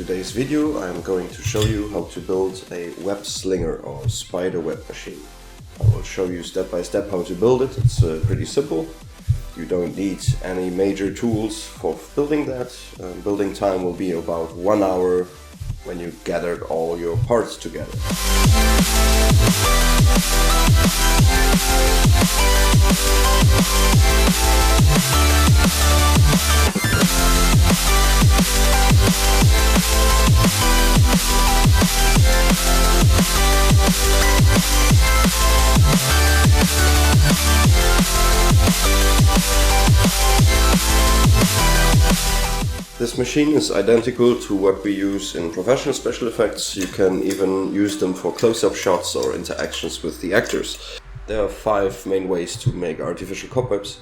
today's video I'm going to show you how to build a web slinger or spider web machine. I will show you step by step how to build it. It's pretty simple. You don't need any major tools for building that. Building time will be about 1 hour when you gathered all your parts together. This machine is identical to what we use in professional special effects. You can even use them for close-up shots or interactions with the actors. There are 5 main ways to make artificial cobwebs.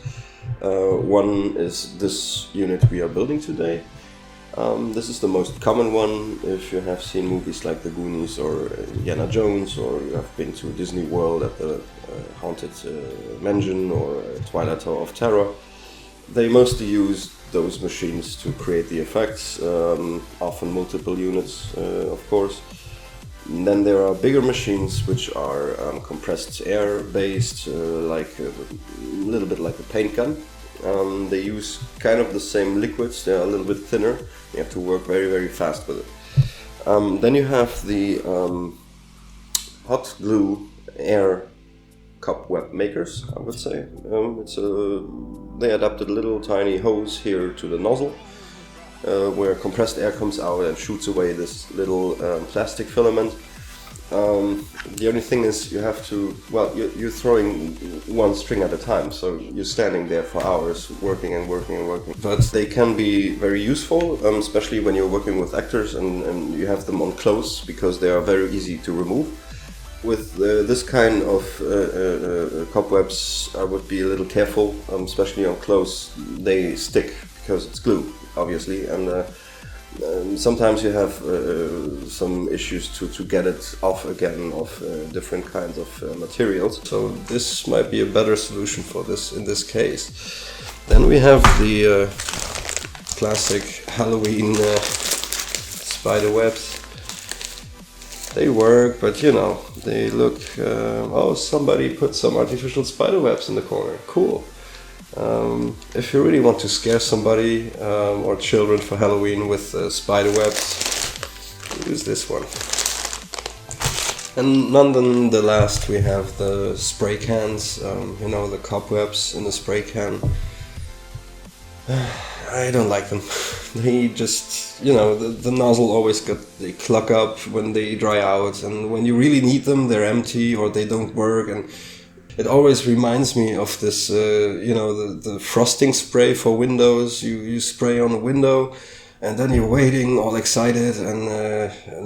One is this unit we are building today. This is the most common one if you have seen movies like The Goonies or Indiana Jones, or you have been to Disney World at the Haunted Mansion or Twilight Tower of Terror. They mostly use those machines to create the effects, often multiple units, of course. And then there are bigger machines which are compressed air based, like a little bit like a paint gun. They use kind of the same liquids. They are a little bit thinner. You have to work very fast with it. Then you have the hot glue air cobweb makers, I would say. They adapted a little tiny hose here to the nozzle, where compressed air comes out and shoots away this little plastic filament. The only thing is you have to, well, you're throwing one string at a time, so you're standing there for hours working and working. But they can be very useful, especially when you're working with actors and you have them on close, because they are very easy to remove. With this kind of cobwebs, I would be a little careful, especially on close. They stick because it's glue, obviously, and sometimes you have some issues to get it off again of different kinds of materials. So this might be a better solution for this in this case. Then we have the classic Halloween spider webs. They work, but you know, they look, oh, somebody put some artificial spider webs in the corner. Cool. If you really want to scare somebody or children for Halloween with spider webs, use this one. And none the last, we have the spray cans, you know, the cobwebs in the spray can. I don't like them. They just, you know, the nozzle always they clog up when they dry out, and when you really need them, they're empty or they don't work. And it always reminds me of this, you know, the frosting spray for windows. You spray on a window, and then you're waiting, all excited, and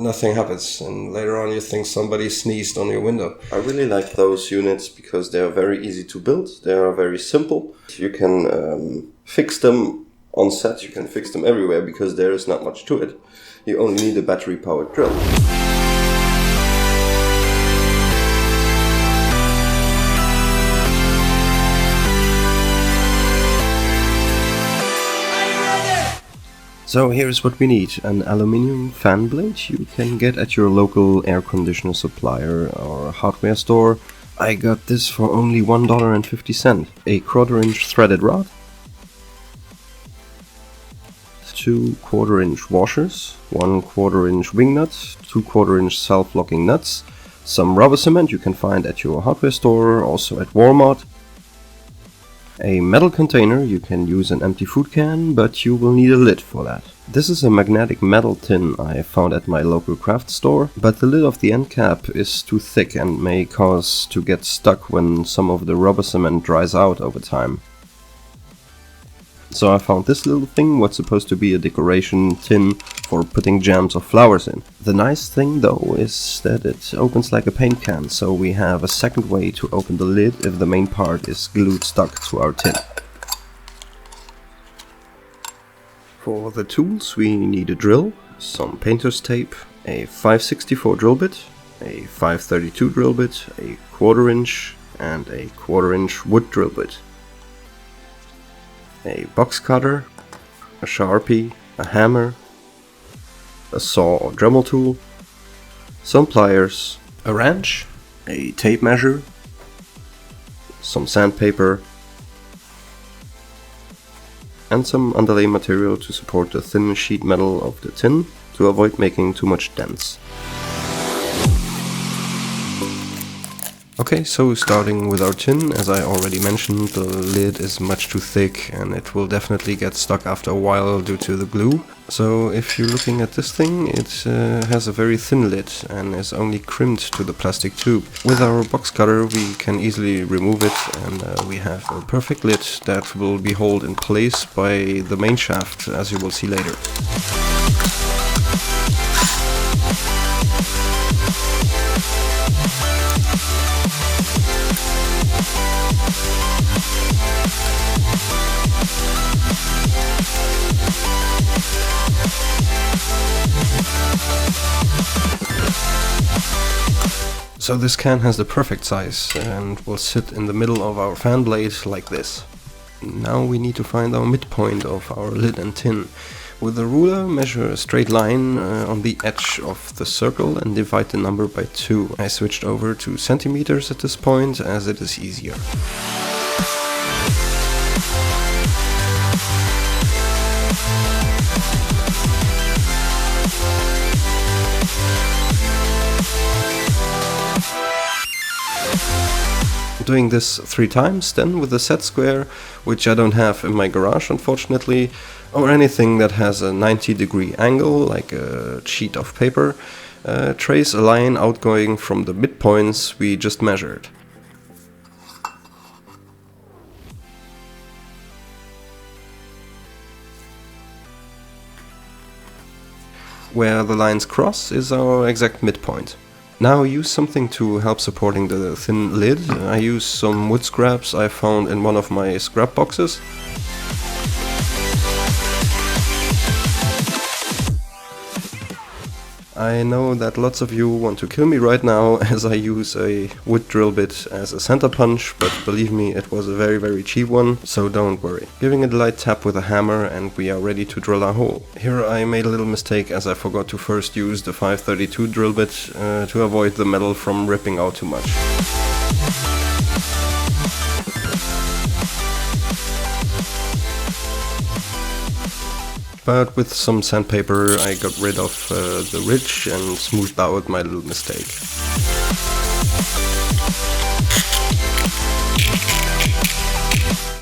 nothing happens. And later on, you think somebody sneezed on your window. I really like those units because they are very easy to build. They are very simple. You can fix them on set. You can fix them everywhere because there is not much to it. You only need a battery-powered drill. So here's what we need: an aluminium fan blade you can get at your local air conditioner supplier or hardware store. I got this for only $1.50. A 1/4-inch threaded rod, 2 1/4-inch washers, 1 1/4-inch wingnut, 2 1/4-inch self-locking nuts, some rubber cement you can find at your hardware store, also at Walmart. A metal container. You can use an empty food can, but you will need a lid for that. This is a magnetic metal tin I found at my local craft store, but the lid of the end cap is too thick and may cause to get stuck when some of the rubber cement dries out over time. So I found this little thing, what's supposed to be a decoration tin for putting jams or flowers in. The nice thing though is that it opens like a paint can, so we have a second way to open the lid if the main part is glued stuck to our tin. For the tools we need a drill, some painter's tape, a 5/64 drill bit, a 5/32 drill bit, a 1/4-inch and a 1/4-inch wood drill bit, a box cutter, a Sharpie, a hammer, a saw or Dremel tool, some pliers, a wrench, a tape measure, some sandpaper, and some underlay material to support the thin sheet metal of the tin to avoid making too much dents. Okay, so starting with our tin, as I already mentioned, the lid is much too thick and it will definitely get stuck after a while due to the glue. So if you're looking at this thing, it has a very thin lid and is only crimped to the plastic tube. With our box cutter we can easily remove it, and we have a perfect lid that will be held in place by the main shaft, as you will see later. So this can has the perfect size and will sit in the middle of our fan blade like this. Now we need to find our midpoint of our lid and tin. With a ruler, measure a straight line on the edge of the circle and divide the number by 2. I switched over to centimeters at this point as it is easier. Doing this 3 times, then with a set square, which I don't have in my garage unfortunately, or anything that has a 90-degree angle, like a sheet of paper, trace a line outgoing from the midpoints we just measured. Where the lines cross is our exact midpoint. Now use something to help supporting the thin lid. I use some wood scraps I found in one of my scrap boxes. I know that lots of you want to kill me right now as I use a wood drill bit as a center punch, but believe me, it was a very cheap one, so don't worry. Giving it a light tap with a hammer and we are ready to drill our hole. Here I made a little mistake as I forgot to first use the 532 drill bit to avoid the metal from ripping out too much. But with some sandpaper I got rid of the ridge and smoothed out my little mistake.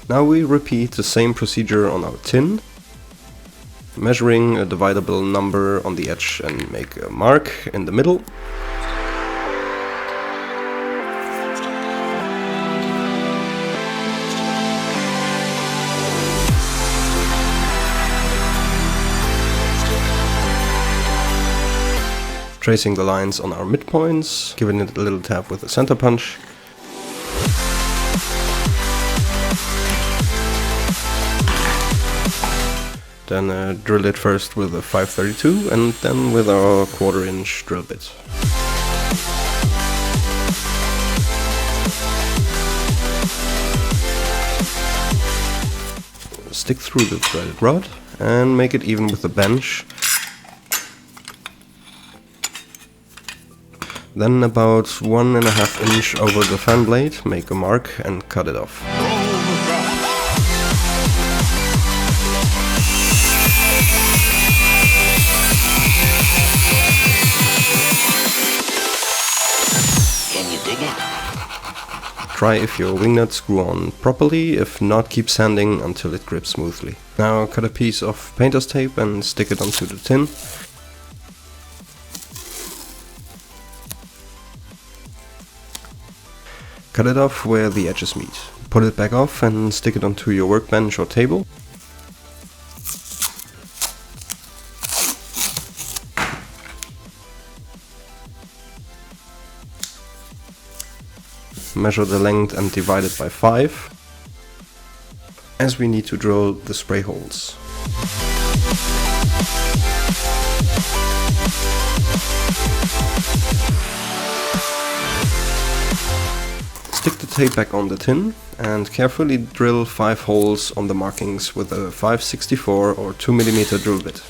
Now we repeat the same procedure on our tin, measuring a dividable number on the edge and make a mark in the middle. Tracing the lines on our midpoints, giving it a little tap with a center punch. Then drill it first with a 532 and then with our 1/4-inch drill bit. Stick through the threaded rod and make it even with the bench. Then about 1.5 inch over the fan blade, make a mark and cut it off. Can you dig it? Try if your wingnut screw on properly, if not keep sanding until it grips smoothly. Now cut a piece of painter's tape and stick it onto the tin. Cut it off where the edges meet. Put it back off and stick it onto your workbench or table. Measure the length and divide it by 5, as we need to drill the spray holes. Stick the tape back on the tin and carefully drill 5 holes on the markings with a 5/64 or 2mm drill bit.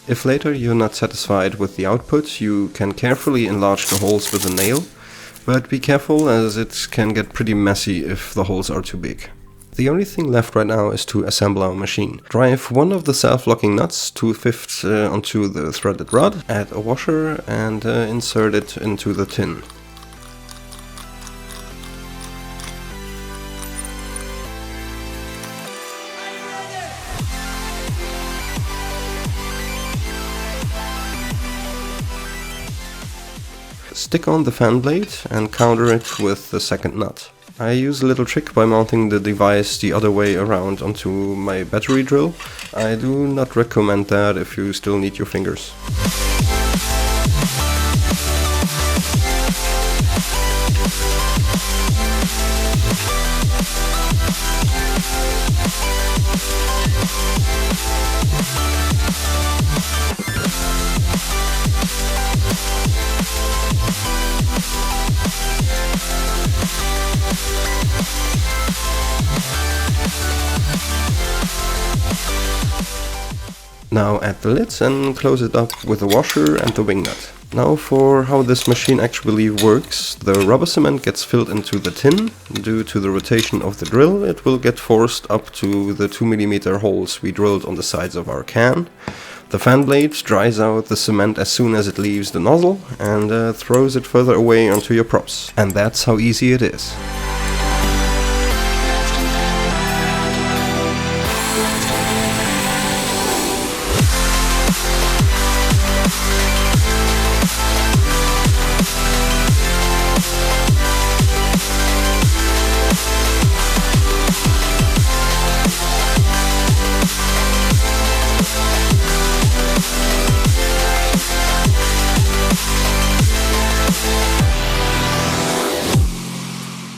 If later you're not satisfied with the output, you can carefully enlarge the holes with a nail, but be careful as it can get pretty messy if the holes are too big. The only thing left right now is to assemble our machine. Drive one of the self-locking nuts 2/5 onto the threaded rod, add a washer and insert it into the tin. Stick on the fan blade and counter it with the second nut. I use a little trick by mounting the device the other way around onto my battery drill. I do not recommend that if you still need your fingers. Now add the lids and close it up with a washer and the wingnut. Now for how this machine actually works. The rubber cement gets filled into the tin. Due to the rotation of the drill, it will get forced up to the 2mm holes we drilled on the sides of our can. The fan blade dries out the cement as soon as it leaves the nozzle and throws it further away onto your props. And that's how easy it is.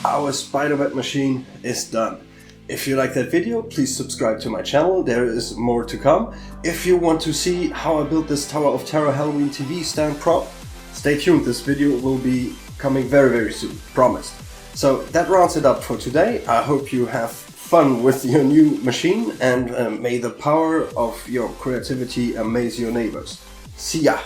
Our spiderweb machine is done. If you like that video, please subscribe to my channel, there is more to come. If you want to see how I built this Tower of Terror Halloween TV stand prop, stay tuned, this video will be coming very soon, promised. So that rounds it up for today. I hope you have fun with your new machine and may the power of your creativity amaze your neighbors. See ya!